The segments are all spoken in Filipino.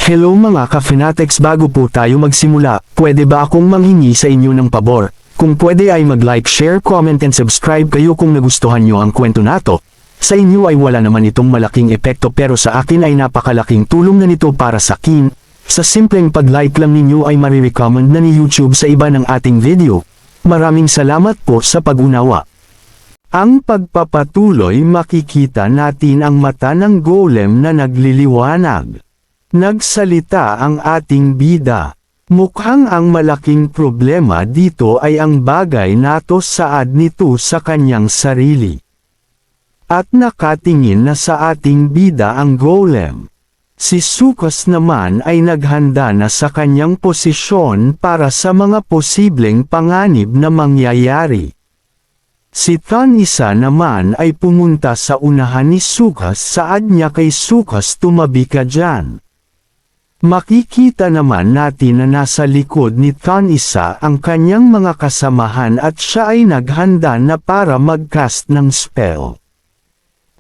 Hello mga ka-Fanatics, bago po tayo magsimula, pwede ba akong manghingi sa inyo ng pabor? Kung pwede ay mag-like, share, comment and subscribe kayo kung nagustuhan nyo ang kwento nato. Sa inyo ay wala naman itong malaking epekto pero sa akin ay napakalaking tulong na nito para sa akin. Sa simpleng pag-like lang ninyo ay marirecommend na ni YouTube sa iba ng ating video. Maraming salamat po sa pag-unawa. Ang pagpapatuloy, makikita natin ang mata ng golem na nagliliwanag. Nagsalita ang ating bida. Mukhang ang malaking problema dito ay ang bagay na to saad nito sa kanyang sarili. At nakatingin na sa ating bida ang golem. Si Sukas naman ay naghanda na sa kanyang posisyon para sa mga posibleng panganib na mangyayari. Si Tanisa naman ay pumunta sa unahan ni Sukas, saad niya kay Sukas, tumabi ka dyan. Makikita naman natin na nasa likod ni Tanisa ang kanyang mga kasamahan at siya ay naghanda na para mag-cast ng spell.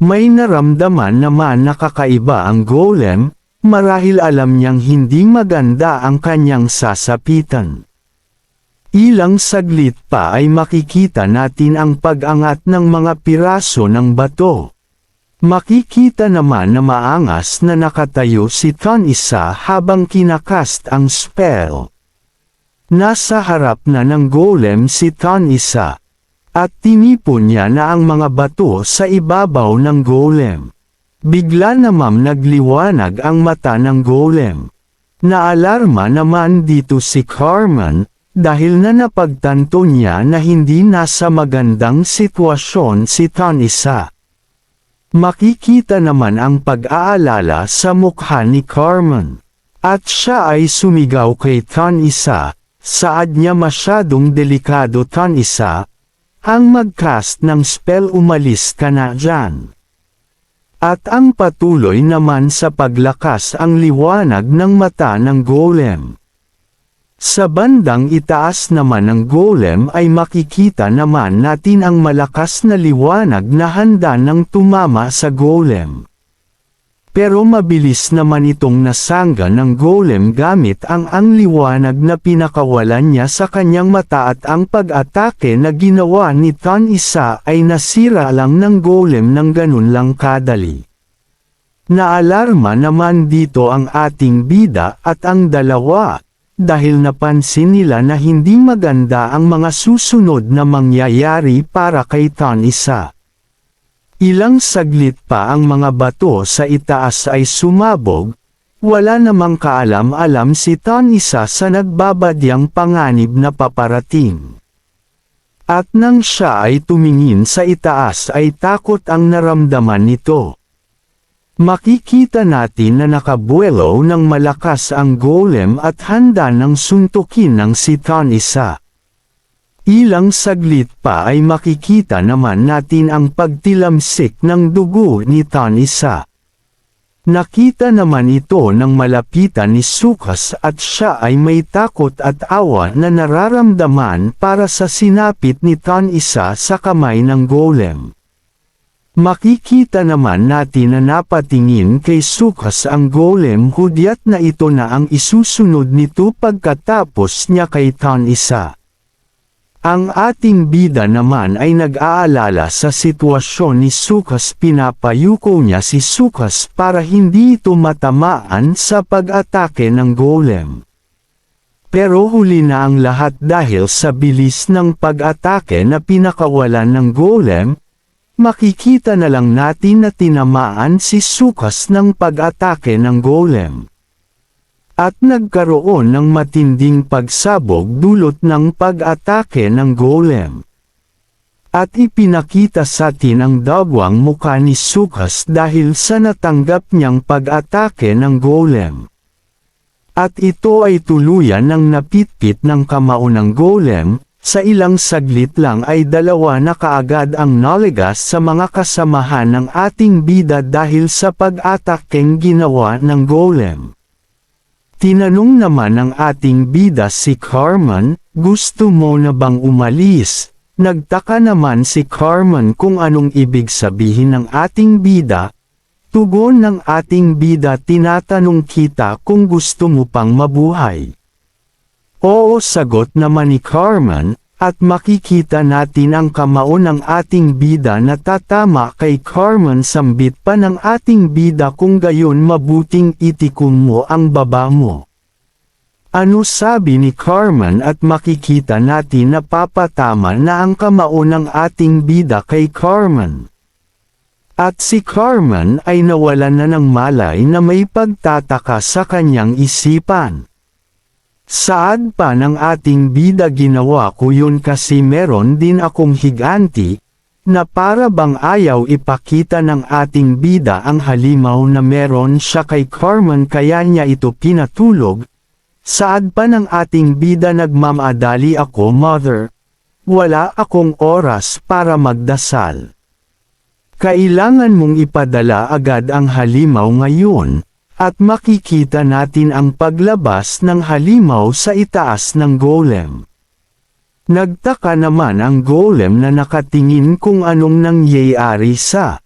May naramdaman naman na kakaiba ang golem, marahil alam niyang hindi maganda ang kanyang sasapitan. Ilang saglit pa ay makikita natin ang pag-angat ng mga piraso ng bato. Makikita naman na maangas na nakatayo si Tanisa habang kinakast ang spell. Nasa harap na ng golem si Tanisa, at tinipon niya na ang mga bato sa ibabaw ng golem. Bigla namang nagliwanag ang mata ng golem. Naalarma naman dito si Carmen, dahil na napagtanto niya na hindi nasa magandang sitwasyon si Tanisa. Makikita naman ang pag-aalala sa mukha ni Carmen. At siya ay sumigaw kay Tanisa, saad niya masyadong delikado Tanisa, ang mag-cast ng spell, umalis ka na dyan. At ang patuloy naman sa paglakas ang liwanag ng mata ng golem. Sa bandang itaas naman ng golem ay makikita naman natin ang malakas na liwanag na handa ng tumama sa golem. Pero mabilis naman itong nasangga ng golem gamit ang liwanag na pinakawalan niya sa kanyang mata, at ang pag-atake na ginawa ni Tanisa ay nasira lang ng golem ng ganun lang kadali. Naalarma naman dito ang ating bida at ang dalawa, dahil napansin nila na hindi maganda ang mga susunod na mangyayari para kay Tanisa. Ilang saglit pa ang mga bato sa itaas ay sumabog, wala namang kaalam-alam si Tanisa sa nagbabadyang panganib na paparating. At nang siya ay tumingin sa itaas ay takot ang naramdaman nito. Makikita natin na nakabuelo ng malakas ang golem at handa ng suntukin ng si Tanisa. Ilang saglit pa ay makikita naman natin ang pagtilamsik ng dugo ni Tanisa. Nakita naman ito ng malapitan ni Sukas at siya ay may takot at awa na nararamdaman para sa sinapit ni Tanisa sa kamay ng golem. Makikita naman natin na napatingin kay Sukas ang golem, hudyat na ito na ang isusunod nito pagkatapos niya kay Tanisa. Ang ating bida naman ay nag-aalala sa sitwasyon ni Sukas, pinapayuko niya si Sukas para hindi ito matamaan sa pag-atake ng golem. Pero huli na ang lahat dahil sa bilis ng pag-atake na pinakawalan ng golem. Makikita na lang natin na tinamaan si Sukas ng pag-atake ng golem. At nagkaroon ng matinding pagsabog dulot ng pag-atake ng golem. At ipinakita sa atin ang dagwang mukha ni Sukas dahil sa natanggap niyang pag-atake ng golem. At ito ay tuluyan ng napitpit ng kamao ng golem. Sa ilang saglit lang ay dalawa na kaagad ang naligas sa mga kasamahan ng ating bida dahil sa pag-atakeng ginawa ng golem. Tinanong naman ng ating bida si Carmen, gusto mo na bang umalis? Nagtaka naman si Carmen kung anong ibig sabihin ng ating bida, Tugon ng ating bida, tinatanong kita kung gusto mo pang mabuhay. Oo, sagot naman ni Carmen, at makikita natin ang kamao ng ating bida na tatama kay Carmen. Sambit pa ng ating bida, kung gayon mabuting itikom mo ang baba mo. Ano sabi ni Carmen, at makikita natin na papatama na ang kamao ng ating bida kay Carmen. At si Carmen ay nawalan na ng malay na may pagtataka sa kanyang isipan. Saad pa ng ating bida, ginawa ko yun kasi meron din akong higanti, na para bang ayaw ipakita ng ating bida ang halimaw na meron siya kay Carmen, kaya niya ito pinatulog. Saad pa ng ating bida, nagmamadali ako mother. Wala akong oras para magdasal. Kailangan mong ipadala agad ang halimaw ngayon. At makikita natin ang paglabas ng halimaw sa itaas ng golem. Nagtaka naman ang golem na nakatingin kung anong nangyayari sa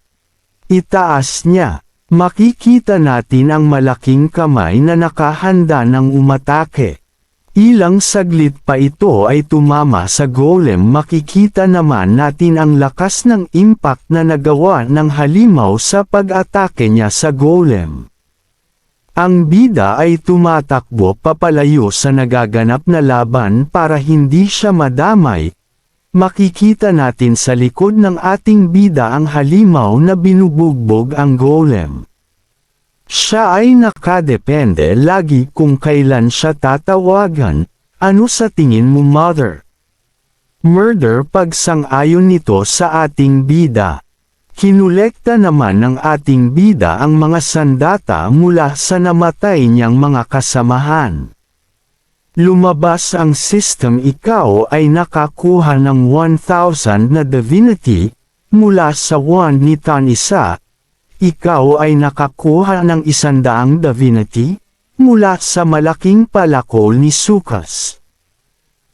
itaas niya. Makikita natin ang malaking kamay na nakahanda ng umatake. Ilang saglit pa ito ay tumama sa golem. Makikita naman natin ang lakas ng impact na nagawa ng halimaw sa pag-atake niya sa golem. Ang bida ay tumatakbo papalayo sa nagaganap na laban para hindi siya madamay. Makikita natin sa likod ng ating bida ang halimaw na binubugbog ang golem. Siya ay nakadepende lagi kung kailan siya tatawagan. Ano sa tingin mo mother? Murder, pagsang-ayon nito sa ating bida. Kinolekta naman ng ating bida ang mga sandata mula sa namatay niyang mga kasamahan. Lumabas ang system, ikaw ay nakakuha ng 1,000 na divinity mula sa wand ni Tanisa. Ikaw ay nakakuha ng 100 divinity mula sa malaking palakol ni Sukas.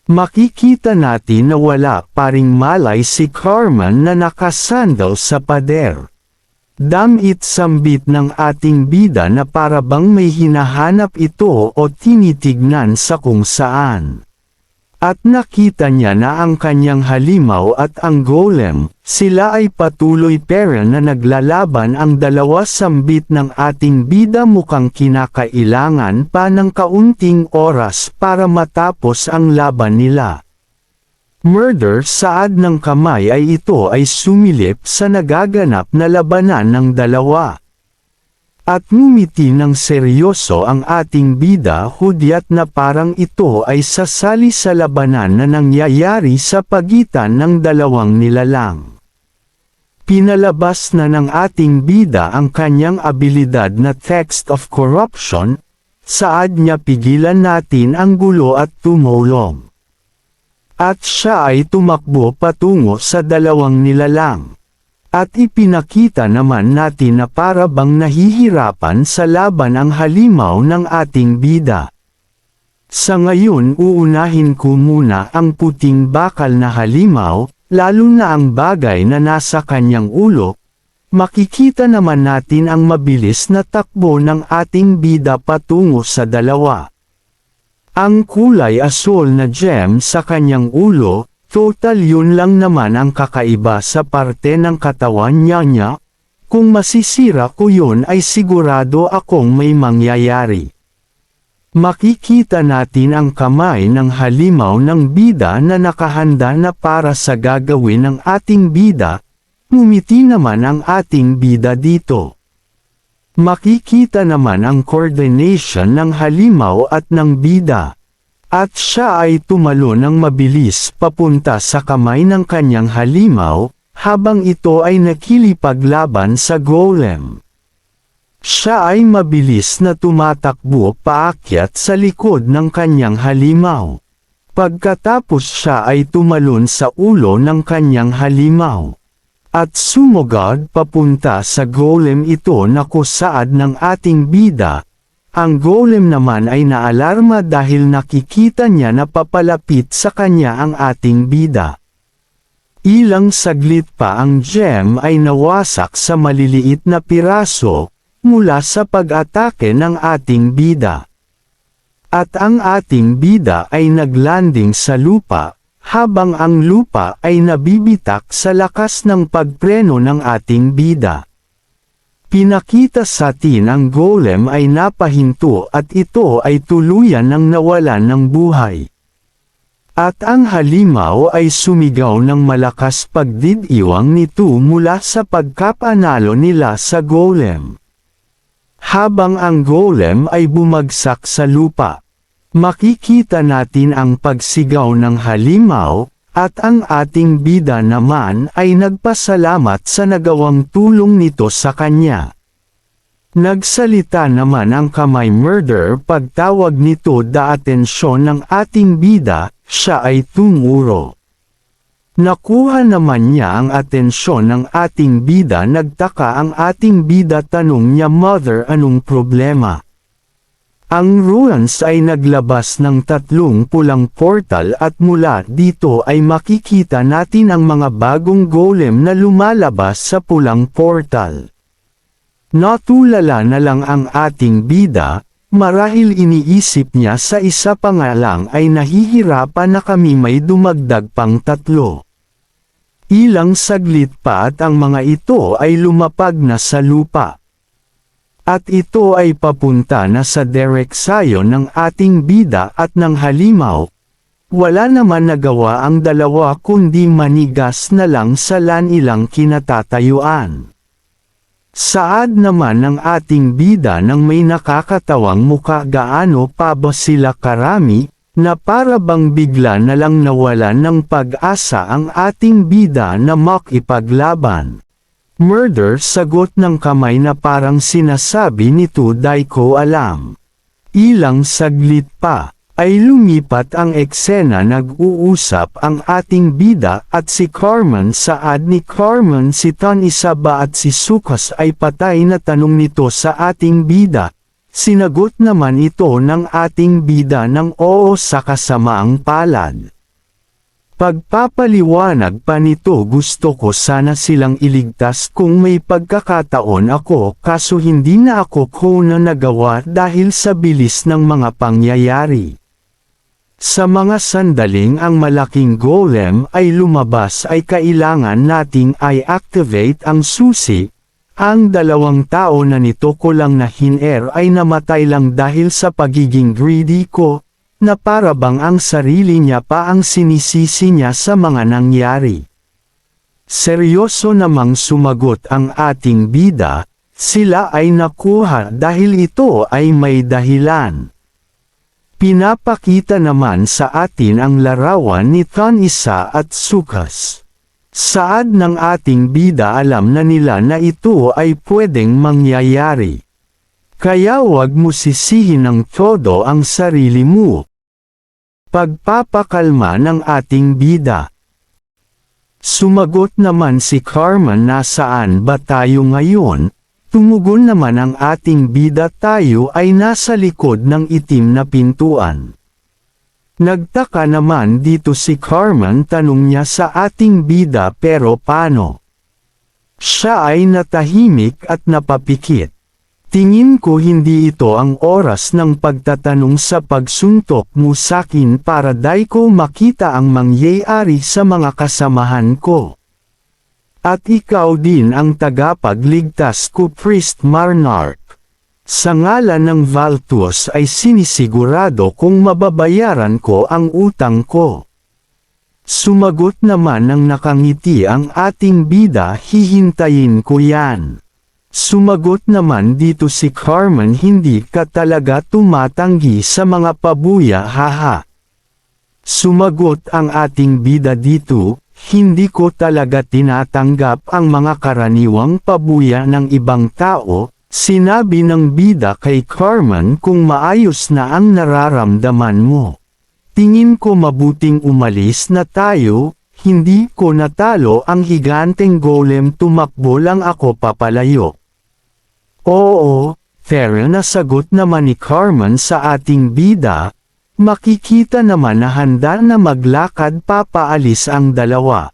Makikita natin na wala pa ring malay si Carmen na nakasandal sa pader. Damit sambit ng ating bida na para bang may hinahanap ito o tinitignan sa kung saan. At nakita niya na ang kanyang halimaw at ang golem, sila ay patuloy pera na naglalaban. Ang dalawa sambit ng ating bida, mukhang kinakailangan pa ng kaunting oras para matapos ang laban nila. Murder, saad ng kamay ay ito ay sumilip sa nagaganap na labanan ng dalawa. At ngumiti ng seryoso ang ating bida, hudyat na parang ito ay sasali sa labanan na nangyayari sa pagitan ng dalawang nilalang. Pinalabas na ng ating bida ang kanyang abilidad na Text of Corruption. Saad niya, pigilan natin ang gulo at tumulong. At siya ay tumakbo patungo sa dalawang nilalang. At ipinakita naman natin na para bang nahihirapan sa laban ang halimaw ng ating bida. Sa ngayon, uunahin ko muna ang puting bakal na halimaw, lalo na ang bagay na nasa kanyang ulo. Makikita naman natin ang mabilis na takbo ng ating bida patungo sa dalawa. Ang kulay asul na gem sa kanyang ulo, total yun lang naman ang kakaiba sa parte ng katawan niya. Kung masisira ko yun ay sigurado akong may mangyayari. Makikita natin ang kamay ng halimaw ng bida na nakahanda na para sa gagawin ng ating bida. Ngumiti naman ang ating bida dito. Makikita naman ang coordination ng halimaw at ng bida. At siya ay tumalo ng mabilis papunta sa kamay ng kanyang halimaw, habang ito ay nakilipaglaban sa golem. Siya ay mabilis na tumatakbo paakyat sa likod ng kanyang halimaw. Pagkatapos siya ay tumalon sa ulo ng kanyang halimaw. At sumugod papunta sa golem ito na kusaad ng ating bida. Ang golem naman ay naalarma dahil nakikita niya na papalapit sa kanya ang ating bida. Ilang saglit pa ang gem ay nawasak sa maliliit na piraso, mula sa pag-atake ng ating bida. At ang ating bida ay naglanding sa lupa, habang ang lupa ay nabibitak sa lakas ng pagpreno ng ating bida. Pinakita sa atin ang golem ay napahinto at ito ay tuluyan ng nawalan ng buhay. At ang halimaw ay sumigaw ng malakas pagdidiwang nito mula sa pagkapanalo nila sa golem. Habang ang golem ay bumagsak sa lupa, makikita natin ang pagsigaw ng halimaw, at ang ating bida naman ay nagpasalamat sa nagawang tulong nito sa kanya. Nagsalita naman ang kamay murder pagtawag nito da atensyon ng ating bida, siya ay tumuro. Nakuha naman niya ang atensyon ng ating bida. Nagtaka ang ating bida, tanong niya, "Mother, anong problema?" Ang ruins ay naglabas ng 3 pulang portal at mula dito ay makikita natin ang mga bagong golem na lumalabas sa pulang portal. Natulala na lang ang ating bida, marahil iniisip niya sa isa pa nga lang ay nahihirapan na kami may dumagdag pang 3. Ilang saglit pa at ang mga ito ay lumapag na sa lupa. At ito ay papunta na sa direksyon ng ating bida at ng halimaw. Wala naman nagawa ang dalawa kundi manigas na lang sa ilang kinatatayuan. Saad naman ng ating bida nang may nakakatawang muka, gaano pa ba sila karami, na para bang bigla na lang nawalan ng pag-asa ang ating bida na makipaglaban. Murder, sagot ng kamay na parang sinasabi nito, "Di ko alam." Ilang saglit pa, ay lumipat ang eksena. Nag-uusap ang ating bida at si Carmen. Saad ni Carmen, "Si Tan isa ba at si Sukas ay patay?" na tanong nito sa ating bida. Sinagot naman ito ng ating bida ng oo sa kasamaang palad. Pagpapaliwanag pa nito, "Gusto ko sana silang iligtas kung may pagkakataon ako, kaso hindi na ako na nagawa dahil sa bilis ng mga pangyayari." Sa mga sandaling ang malaking golem ay lumabas ay kailangan nating i-activate ang susi. Ang 2 tao na nito ko lang na hiner ay namatay lang dahil sa pagiging greedy ko, na para bang ang sarili niya pa ang sinisisi niya sa mga nangyari. Seryoso namang sumagot ang ating bida, "Sila ay nakuha dahil ito ay may dahilan." Pinapakita naman sa atin ang larawan ni Tan Isa at Sukas. Saad ng ating bida, alam na nila na ito ay pwedeng mangyayari. Kaya wag mo sisihin ng todo ang sarili mo. Pagpapakalma ng ating bida. Sumagot naman si Carmen, "Nasaan ba tayo ngayon?" Tumugon naman ang ating bida, "Tayo ay nasa likod ng itim na pintuan." Nagtaka naman dito si Carmen, tanong niya sa ating bida, "Pero paano?" Siya ay natahimik at napapikit. Tingin ko hindi ito ang oras ng pagtatanong sa pagsuntok mo sakin para di ko makita ang mangyayari sa mga kasamahan ko. At ikaw din ang tagapagligtas ko, Priest Marnark. Sa ngalan ng Valtus ay sinisigurado kong mababayaran ko ang utang ko. Sumagot naman ng nakangiti ang ating bida, "Hihintayin ko yan." Sumagot naman dito si Carmen, "Hindi ka talaga tumatanggi sa mga pabuya, haha." Sumagot ang ating bida dito, "Hindi ko talaga tinatanggap ang mga karaniwang pabuya ng ibang tao." Sinabi ng bida kay Carmen, "Kung maayos na ang nararamdaman mo, tingin ko mabuting umalis na tayo." Hindi ko natalo ang higanteng golem, tumakbo lang ako papalayo. "Oo, fair na," sagot naman ni Carmen sa ating bida. Makikita naman na handa na maglakad papaalis ang dalawa.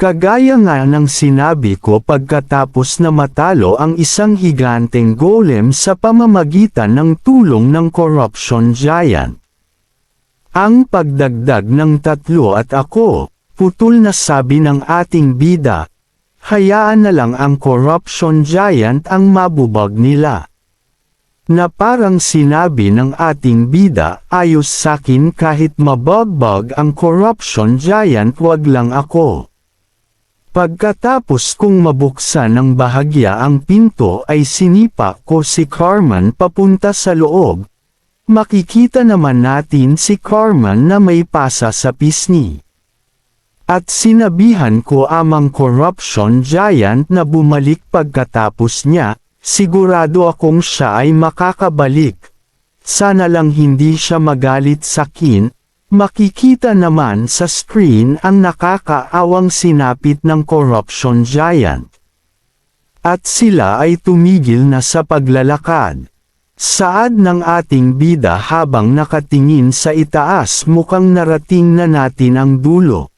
Kagaya nga ng sinabi ko pagkatapos na matalo ang isang higanteng golem sa pamamagitan ng tulong ng Corruption Giant. Ang pagdagdag ng 3 at ako, putol na sabi ng ating bida, hayaan na lang ang Corruption Giant ang mabubag nila. Na parang sinabi ng ating bida, ayos sakin kahit mabagbag ang Corruption Giant wag lang ako. Pagkatapos kong mabuksan ng bahagya ang pinto ay sinipa ko si Carmen papunta sa loob. Makikita naman natin si Carmen na may pasa sa pisngi. At sinabihan ko amang Corruption Giant na bumalik pagkatapos niya, sigurado akong siya ay makakabalik. Sana lang hindi siya magalit sa akin. Makikita naman sa screen ang nakakaawang sinapit ng Corruption Giant. At sila ay tumigil na sa paglalakad. Saad ng ating bida habang nakatingin sa itaas mukhang narating na natin ang dulo.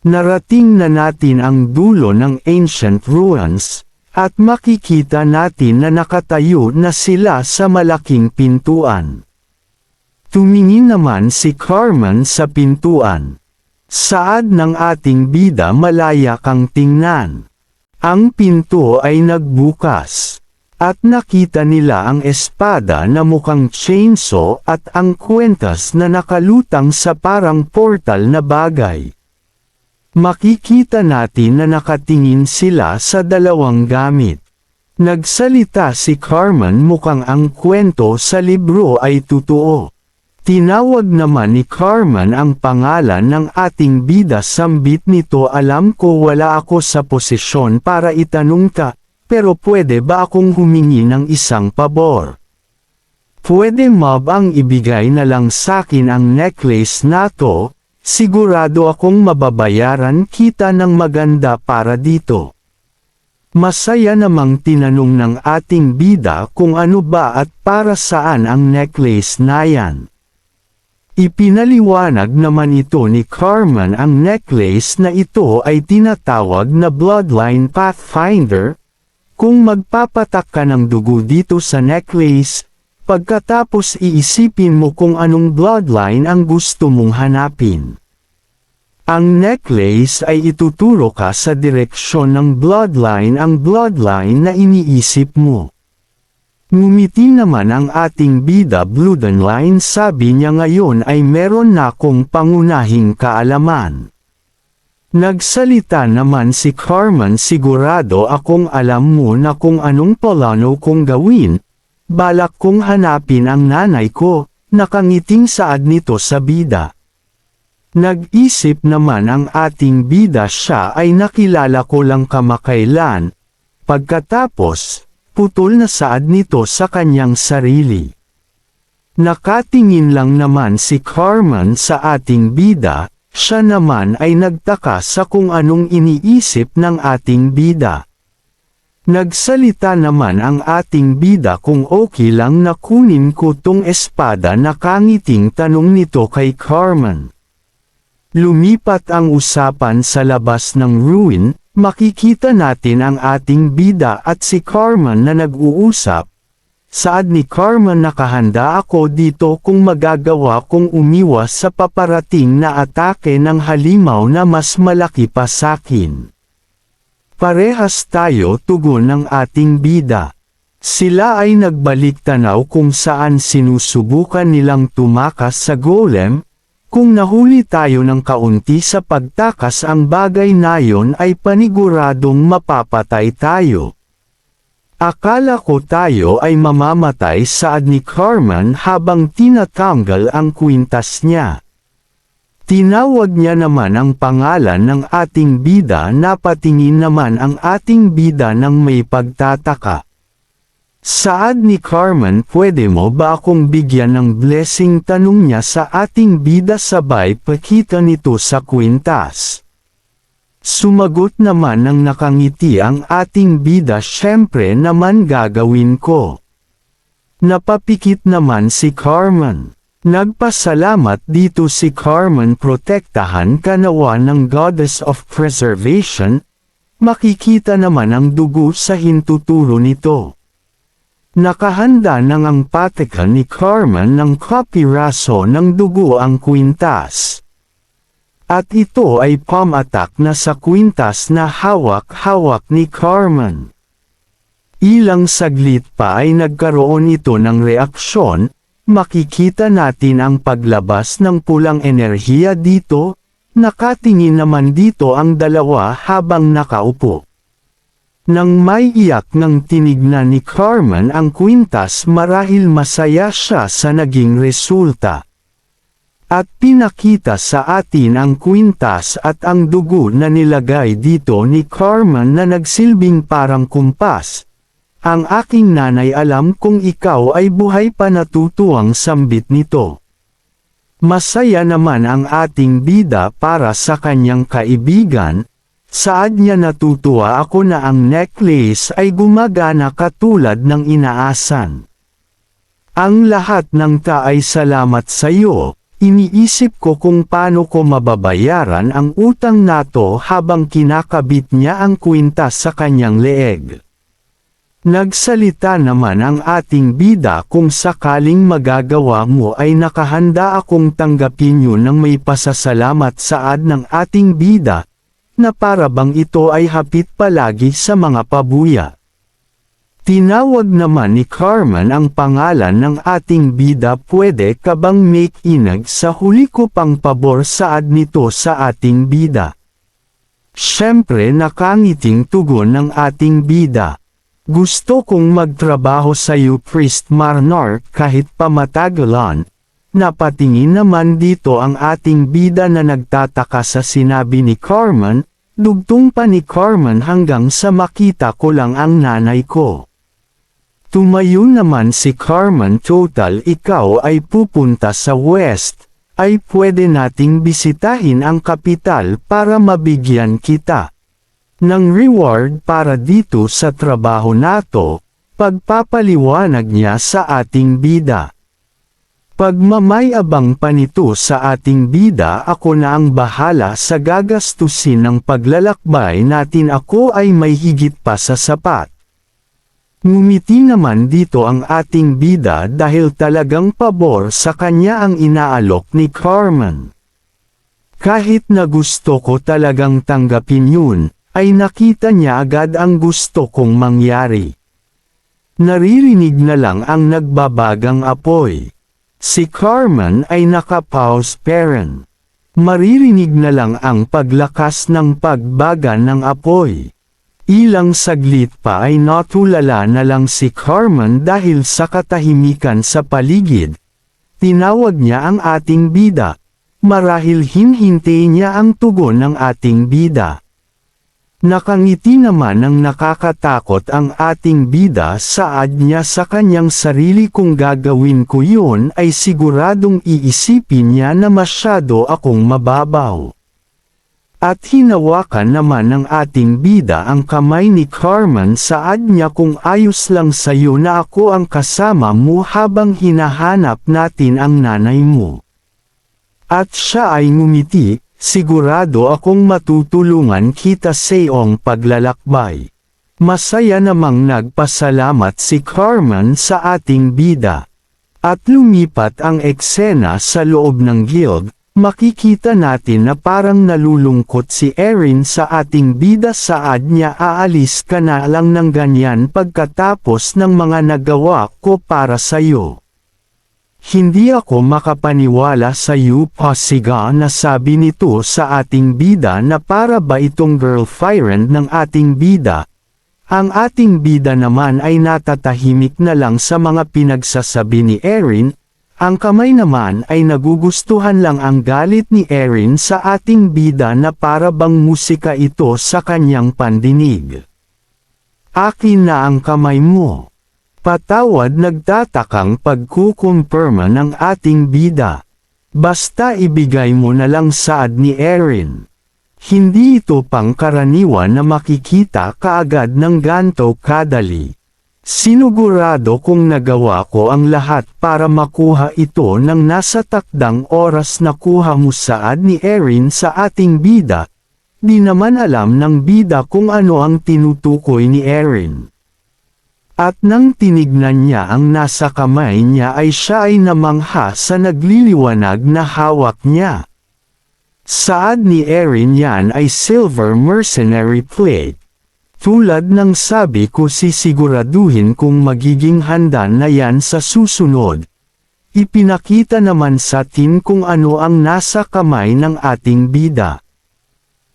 Narating na natin ang dulo ng ancient ruins, at makikita natin na nakatayo na sila sa malaking pintuan. Tumingin naman si Carmen sa pintuan. Saad ng ating bida malaya kang tingnan. Ang pinto ay nagbukas. At nakita nila ang espada na mukhang chainsaw at ang kwentas na nakalutang sa parang portal na bagay. Makikita natin na nakatingin sila sa dalawang gamit. Nagsalita si Carmen mukhang ang kwento sa libro ay totoo. Tinawag naman ni Carmen ang pangalan ng ating bida sambit nito alam ko wala ako sa posisyon para itanong ka, pero pwede ba akong humingi ng isang pabor? Pwede mo bang ibigay na lang sakin ang necklace na to, sigurado akong mababayaran kita ng maganda para dito. Masaya namang tinanong ng ating bida kung ano ba at para saan ang necklace na yan. Ipinaliwanag naman ito ni Carmen ang necklace na ito ay tinatawag na Bloodline Pathfinder. Kung magpapatak ka ng dugo dito sa necklace, pagkatapos iisipin mo kung anong bloodline ang gusto mong hanapin. Ang necklace ay ituturo ka sa direksyon ng bloodline ang bloodline na iniisip mo. Ngumiti naman ang ating bida Bloodline sabi niya ngayon ay meron na akong pangunahing kaalaman. Nagsalita naman si Carmen sigurado akong alam mo na kung anong plano kong gawin, balak kong hanapin ang nanay ko, nakangiting saad nito sa bida. Nag-isip naman ang ating bida siya ay nakilala ko lang kamakailan, pagkatapos, putol na saad nito sa kanyang sarili. Nakatingin lang naman si Carmen sa ating bida, siya naman ay nagtaka sa kung anong iniisip ng ating bida. Nagsalita naman ang ating bida kung okay lang na kunin ko tong espada na kangiting tanong nito kay Carmen. Lumipat ang usapan sa labas ng ruin, makikita natin ang ating bida at si Carmen na nag-uusap. Saad ni Carmen nakahanda ako dito kung magagawa kong umiwas sa paparating na atake ng halimaw na mas malaki pa sakin. Parehas tayo tugon ng ating bida. Sila ay nagbalik tanaw kung saan sinusubukan nilang tumakas sa golem. Kung nahuli tayo ng kaunti sa pagtakas ang bagay na yon ay paniguradong mapapatay tayo. Akala ko tayo ay mamamatay saad ni Carmen habang tinatanggal ang kwintas niya. Tinawag niya naman ang pangalan ng ating bida napatingin naman ang ating bida ng may pagtataka. Saad ni Carmen pwede mo ba akong bigyan ng blessing tanong niya sa ating bida sabay pakita nito sa kwintas. Sumagot naman ng nakangiti ang ating bida syempre naman gagawin ko. Napapikit naman si Carmen. Nagpasalamat dito si Carmen, protektahan ka nawa ng Goddess of Preservation. Makikita naman ang dugo sa hintuturo nito. Nakahanda nang ang patikan ni Carmen ng kapiraso ng dugo ang kwintas. At ito ay pamatak na sa kwintas na hawak-hawak ni Carmen. Ilang saglit pa ay nagkaroon ito ng reaksyon. Makikita natin ang paglabas ng pulang enerhiya dito. Nakatingin naman dito ang dalawa habang nakaupo. Nang may iyak ng tinignan ni Carmen ang kwintas, marahil masaya siya sa naging resulta. At pinakita sa atin ang kwintas at ang dugo na nilagay dito ni Carmen na nagsilbing parang kumpas. Ang aking nanay, alam kong ikaw ay buhay pa, natutuwang sambit nito. Masaya naman ang ating bida para sa kanyang kaibigan. Saad niya, natutuwa ako na ang necklace ay gumagana katulad ng inaasan. Ang lahat ng ay salamat sa iyo. Iniisip ko kung paano ko mababayaran ang utang nato habang kinakabit niya ang kwintas sa kanyang leeg. Nagsalita naman ang ating bida, kung sakaling magagawa mo ay nakahanda akong tanggapin yun ng may pasasalamat. Saad ng ating bida, na para bang ito ay hapit palagi sa mga pabuya. Tinawag naman ni Carmen ang pangalan ng ating bida. Pwede ka bang make inag sa huli ko pang pabor? Saad nito sa ating bida. Siyempre, nakangiting tugon ng ating bida. Gusto kong magtrabaho sa iyo, Priest Marnar, kahit pa matagalan. Napatingin naman dito ang ating bida na nagtataka sa sinabi ni Carmen. Dugtong pa ni Carmen, hanggang sa makita ko lang ang nanay ko. Tumayo naman si Carmen. Total ikaw ay pupunta sa West, ay pwede nating bisitahin ang kapital para mabigyan kita ng reward para dito sa trabaho nato. Pagpapaliwanag niya sa ating bida. Pagmamayabang pa nito sa ating bida, ako na ang bahala sa gagastusin ng paglalakbay natin, ako ay may higit pa sa sapat. Ngumiti naman dito ang ating bida dahil talagang pabor sa kanya ang inaalok ni Carmen. Kahit na gusto ko talagang tanggapin yun, ay nakita niya agad ang gusto kong mangyari. Naririnig na lang ang nagbabagang apoy. Si Carmen ay naka-pause parent. Maririnig na lang ang paglakas ng pagbaga ng apoy. Ilang saglit pa ay natulala na lang si Carmen dahil sa katahimikan sa paligid. Tinawag niya ang ating bida. Marahil hinhintay niya ang tugon ng ating bida. Nakangiti naman ng nakakatakot ang ating bida. Saad niya sa kanyang sarili, kung gagawin ko yun ay siguradong iisipin niya na masyado akong mababaw. At hinawakan naman ng ating bida ang kamay ni Carmen. Saad niya, kung ayos lang sa'yo na ako ang kasama mo habang hinahanap natin ang nanay mo. At siya ay ngumiti. Sigurado akong matutulungan kita sa iyong paglalakbay. Masaya namang nagpasalamat si Carmen sa ating bida. At lumipat ang eksena sa loob ng guild. Makikita natin na parang nalulungkot si Erin sa ating bida. Saad niya, aalis ka na lang ng ganyan pagkatapos ng mga nagawa ko para sa'yo. Hindi ako makapaniwala sa iyo, Pasiga, na sabi nito sa ating bida na para ba itong girlfriend ng ating bida. Ang ating bida naman ay natatahimik na lang sa mga pinagsasabi ni Erin. Ang kamay naman ay nagugustuhan lang ang galit ni Erin sa ating bida na para bang musika ito sa kanyang pandinig. Akin na ang kamay mo. Patawad, nagtatakang pagkukumpirma ng ating bida. Basta ibigay mo na lang, saad ni Erin. Hindi ito pangkaraniwan na makikita kaagad ng ganto kadali. Sinugurado kong nagawa ko ang lahat para makuha ito ng nasa takdang oras na kuha mo saad ni Erin sa ating bida. Di naman alam ng bida kung ano ang tinutukoy ni Erin. At nang tinignan niya ang nasa kamay niya ay siya ay namangha sa nagliliwanag na hawak niya. Saad ni Erin yan ay silver mercenary plate. Tulad ng sabi ko sisiguraduhin kung magiging handa na yan sa susunod. Ipinakita naman sa atin kung ano ang nasa kamay ng ating bida.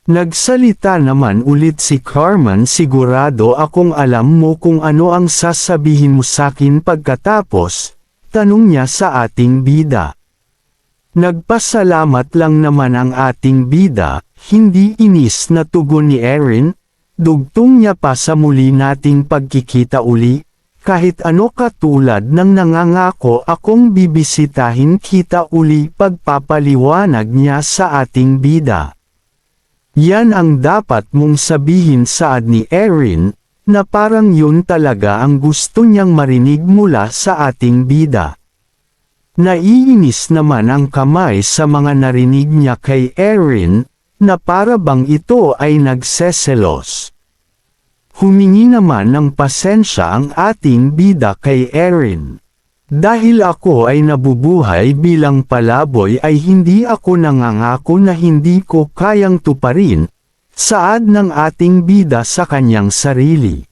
Nagsalita naman ulit si Carmen, sigurado akong alam mo kung ano ang sasabihin mo sakin pagkatapos, tanong niya sa ating bida. Nagpasalamat lang naman ang ating bida, hindi inis na tugon ni Erin, dugtong niya pa sa muli nating pagkikita uli, kahit ano katulad ng nangangako akong bibisitahin kita uli pagpapaliwanag niya sa ating bida. Yan ang dapat mong sabihin saad ni Erin, na parang yun talaga ang gusto niyang marinig mula sa ating bida. Naiinis naman ang kamay sa mga narinig niya kay Erin, na para bang ito ay nagseselos. Humingi naman ng pasensya ang ating bida kay Erin. Dahil ako ay nabubuhay bilang palaboy ay hindi ako nangangako na hindi ko kayang tuparin, saad ng ating bida sa kanyang sarili.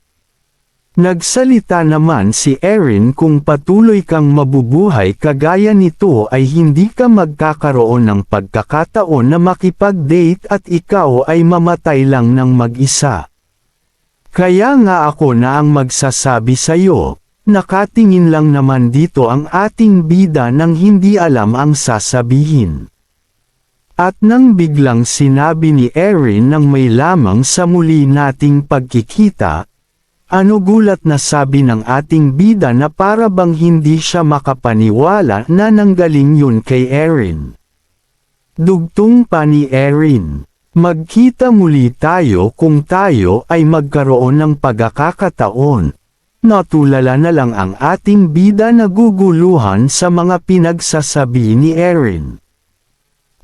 Nagsalita naman si Erin, kung patuloy kang mabubuhay kagaya nito ay hindi ka magkakaroon ng pagkakataon na makipag-date at ikaw ay mamatay lang ng mag-isa. Kaya nga ako na ang magsasabi sa'yo. Nakatingin lang naman dito ang ating bida nang hindi alam ang sasabihin. At nang biglang sinabi ni Erin nang may lamang sa muli nating pagkikita, ano gulat na sabi ng ating bida na para bang hindi siya makapaniwala na nanggaling yun kay Erin. Dugtong pa ni Erin, magkita muli tayo kung tayo ay magkaroon ng pagkakataon. Natulala na lang ang ating bida na guguluhan sa mga pinagsasabi ni Erin.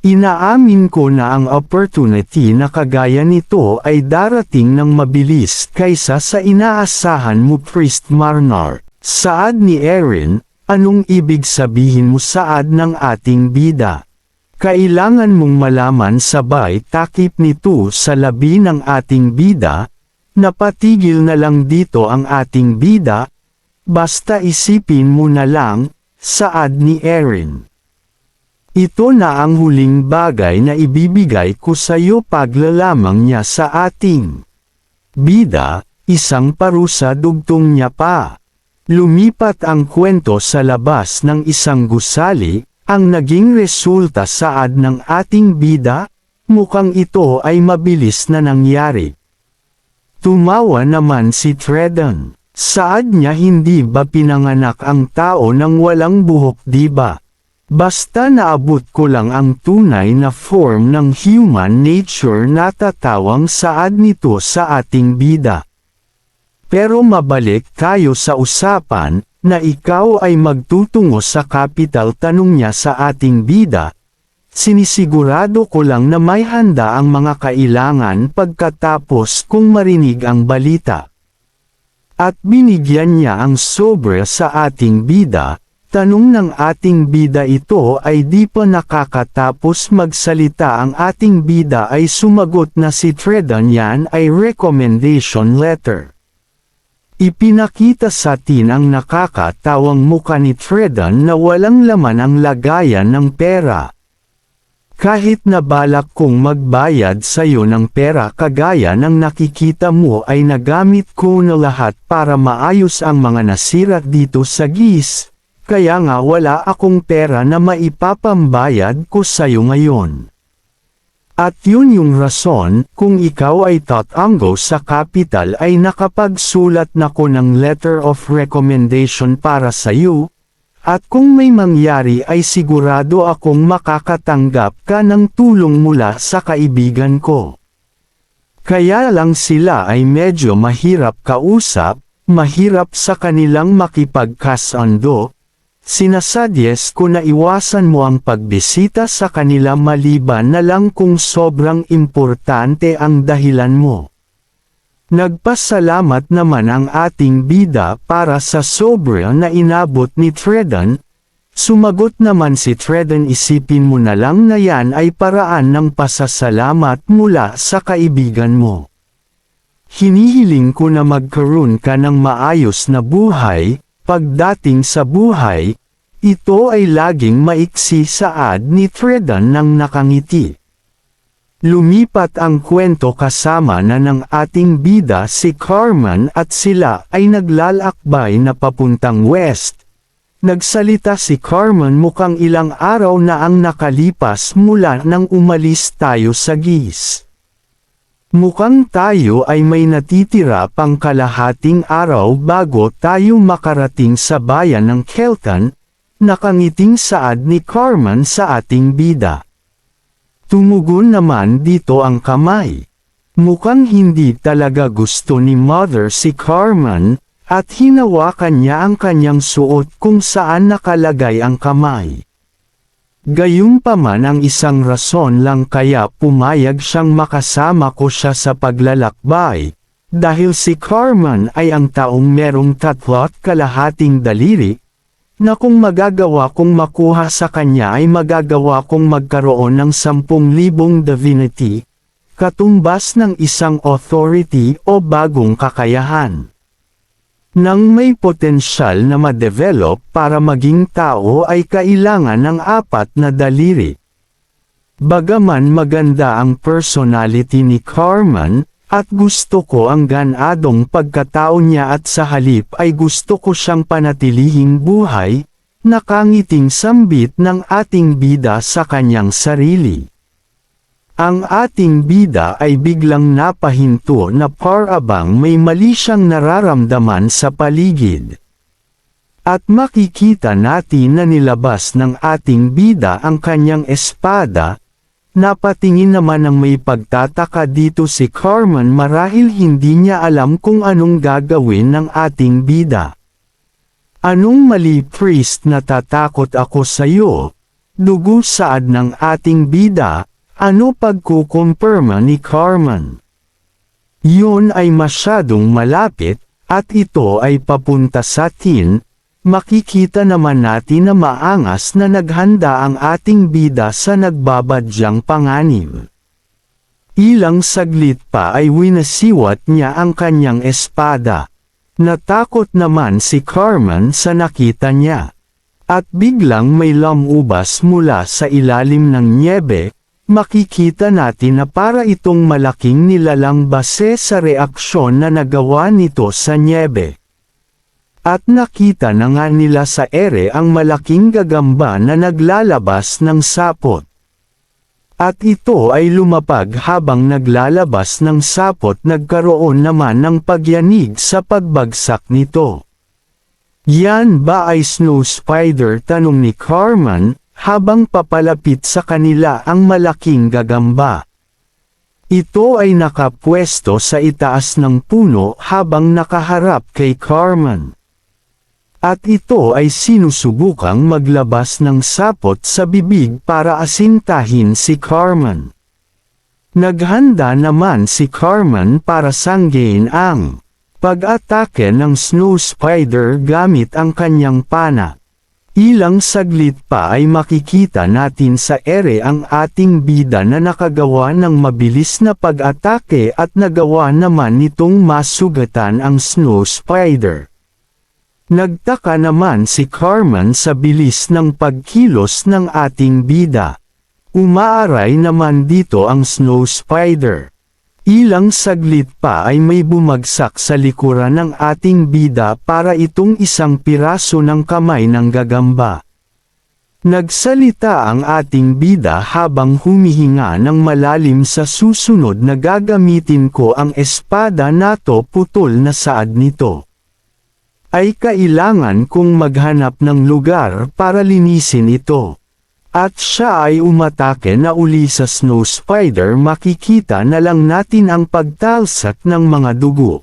Inaamin ko na ang opportunity na kagaya nito ay darating ng mabilis kaysa sa inaasahan mo, Priest Marnar. Saad ni Erin, anong ibig sabihin mo saad ng ating bida? Kailangan mong malaman sabay takip nito sa labi ng ating bida. Napatigil na lang dito ang ating bida, basta isipin mo na lang, saad ni Erin. Ito na ang huling bagay na ibibigay ko sa iyo, paglalamang niya sa ating bida, isang parusa, dugtong niya pa. Lumipat ang kwento sa labas ng isang gusali, ang naging resulta saad ng ating bida, mukhang ito ay mabilis na nangyari. Tumawa naman si Tredan. Saad niya, hindi ba pinanganak ang tao ng walang buhok, di ba? Basta naabot ko lang ang tunay na form ng human nature, natatawang saad nito sa ating bida. Pero mabalik tayo sa usapan, na ikaw ay magtutungo sa capital, tanong niya sa ating bida. Sinisigurado ko lang na may handa ang mga kailangan pagkatapos kung marinig ang balita. At binigyan niya ang sobra sa ating bida, tanong ng ating bida. Ito ay di pa nakakatapos magsalita ang ating bida ay sumagot na si Tredan, yan ay recommendation letter. Ipinakita sa atin ang nakakatawang muka ni Tredan na walang laman ang lagayan ng pera. Kahit na balak kong magbayad sa'yo ng pera kagaya ng nakikita mo ay nagamit ko na lahat para maayos ang mga nasira dito sa GIS, kaya nga wala akong pera na maipapambayad ko sa'yo ngayon. At yun yung rason kung ikaw ay tatango sa capital ay nakapagsulat na ko ng letter of recommendation para sa'yo. At kung may mangyari ay sigurado akong makakatanggap ka ng tulong mula sa kaibigan ko. Kaya lang sila ay medyo mahirap kausap, mahirap sa kanilang makipagkasundo. Sinasuggest ko na iwasan mo ang pagbisita sa kanila maliban na lang kung sobrang importante ang dahilan mo. Nagpasalamat naman ang ating bida para sa sobra na inabot ni Tredon. Sumagot naman si Tredon, isipin mo na lang na yan ay paraan ng pasasalamat mula sa kaibigan mo. Hinihiling ko na magkaroon ka ng maayos na buhay. Pagdating sa buhay, ito ay laging maiksi, saad ni Tredon nang nakangiti. Lumipat ang kwento kasama na ng ating bida si Carmen at sila ay naglalakbay na papuntang west. Nagsalita si Carmen, mukhang ilang araw na ang nakalipas mula nang umalis tayo sa GIS. Mukhang tayo ay may natitira pang kalahating araw bago tayo makarating sa bayan ng Kelton. Nakangiting saad ni Carmen sa ating bida. Tumugon naman dito ang kamay. Mukhang hindi talaga gusto ni Mother si Carmen, at hinawakan niya ang kanyang suot kung saan nakalagay ang kamay. Gayunpaman ang isang rason lang kaya pumayag siyang makasama ko siya sa paglalakbay, dahil si Carmen ay ang taong merong 3.5 daliri, na kung magagawa kong makuha sa kanya ay magagawa kong magkaroon ng 10,000 divinity, katumbas ng isang authority o bagong kakayahan. Nang may potensyal na ma-develop para maging tao ay kailangan ng 4 na daliri. Bagaman maganda ang personality ni Carmen, at gusto ko ang ganadong pagkatao niya at sa halip ay gusto ko siyang panatilihing buhay, nakangiting sambit ng ating bida sa kanyang sarili. Ang ating bida ay biglang napahinto na parabang may mali siyang nararamdaman sa paligid. At makikita natin na nilabas ng ating bida ang kanyang espada. Napatingin naman ng may pagtataka dito si Carmen, marahil hindi niya alam kung anong gagawin ng ating bida. Anong mali, priest? Natatakot ako sa iyo. Dugo, saad ng ating bida. Ano pagkukumpirma ni Carmen? Yun ay masyadong malapit, at ito ay papunta sa atin. Makikita naman natin na maangas na naghanda ang ating bida sa nagbabadyang panganib. Ilang saglit pa ay winasiwat niya ang kanyang espada. Natakot naman si Carmen sa nakita niya. At biglang may lumubas mula sa ilalim ng nyebe. Makikita natin na para itong malaking nilalang base sa reaksyon na nagawa nito sa nyebe. At nakita na nga nila sa ere ang malaking gagamba na naglalabas ng sapot. At ito ay lumapag habang naglalabas ng sapot, nagkaroon naman ng pagyanig sa pagbagsak nito. Yan ba ay snow spider? Tanong ni Carmen, habang papalapit sa kanila ang malaking gagamba. Ito ay nakapwesto sa itaas ng puno habang nakaharap kay Carmen. At ito ay sinusubukang maglabas ng sapot sa bibig para asintahin si Carmen. Naghanda naman si Carmen para sanggain ang pag-atake ng snow spider gamit ang kanyang pana. Ilang saglit pa ay makikita natin sa ere ang ating bida na nakagawa ng mabilis na pag-atake at nagawa naman nitong masugatan ang snow spider. Nagtaka naman si Carmen sa bilis ng pagkilos ng ating bida. Umaaray naman dito ang snow spider. Ilang saglit pa ay may bumagsak sa likuran ng ating bida para itong isang piraso ng kamay ng gagamba. Nagsalita ang ating bida habang humihinga ng malalim, sa susunod na gagamitin ko ang espada nato, putol na saad nito. Ay kailangan kong maghanap ng lugar para linisin ito. At siya ay umatake na uli sa snow spider. Makikita na lang natin ang pagtalsak ng mga dugo.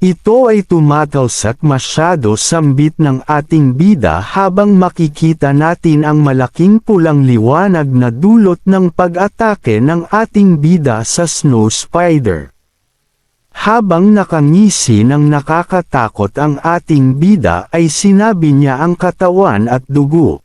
Ito ay tumatalsak masyado sambit ng ating bida habang makikita natin ang malaking pulang liwanag na dulot ng pag-atake ng ating bida sa Snow Spider. Habang nakangisi ng nakakatakot ang ating bida ay sinabi niya ang katawan at dugo.